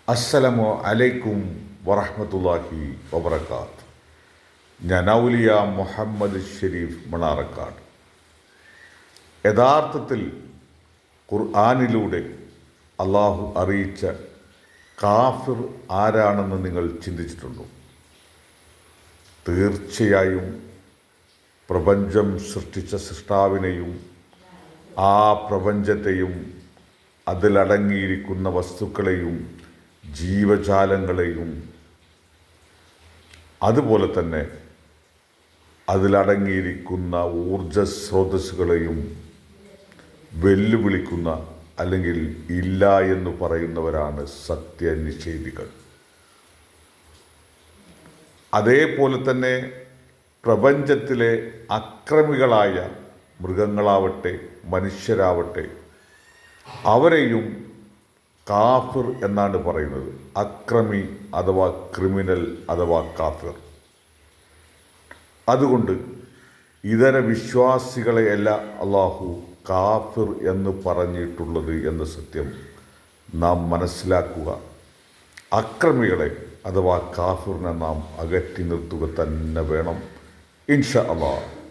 അസ്സലാമു അലൈക്കും വറഹ്മത്തുള്ളാഹി വബറകാത്ത്. ഞാൻ ഔലിയ മുഹമ്മദ് ഷെരീഫ് മണാർക്കാട്. യഥാർത്ഥത്തിൽ ഖുർആനിലൂടെ അള്ളാഹു അറിയിച്ച കാഫിർ ആരാണെന്ന് നിങ്ങൾ ചിന്തിച്ചിട്ടുണ്ടോ? തീർച്ചയായും പ്രപഞ്ചം സൃഷ്ടിച്ച സൃഷ്ടാവിനെയും ആ പ്രപഞ്ചത്തെയും അതിലടങ്ങിയിരിക്കുന്ന വസ്തുക്കളെയും ജീവജാലങ്ങളെയും അതുപോലെ തന്നെ അതിലടങ്ങിയിരിക്കുന്ന ഊർജസ്രോതസ്സുകളെയും വെല്ലുവിളിക്കുന്ന അല്ലെങ്കിൽ ഇല്ല എന്ന് പറയുന്നവരാണ് സത്യനിഷേധികൾ. അതേപോലെ തന്നെ പ്രപഞ്ചത്തിലെ അക്രമികളായ മൃഗങ്ങളാവട്ടെ മനുഷ്യരാവട്ടെ അവരെയും കാഫിർ എന്നാണ് പറയുന്നത്. അക്രമി അഥവാ ക്രിമിനൽ അഥവാ കാഫിർ. അതുകൊണ്ട് ഇതര വിശ്വാസികളെയല്ല അള്ളാഹു കാഫിർ എന്ന് പറഞ്ഞിട്ടുള്ളത് എന്ന സത്യം നാം മനസ്സിലാക്കുക. അക്രമികളെ അഥവാ കാഫിറിനെ നാം അകറ്റി നിർത്തുക തന്നെ വേണം. ഇൻഷാ അല്ലാഹ്.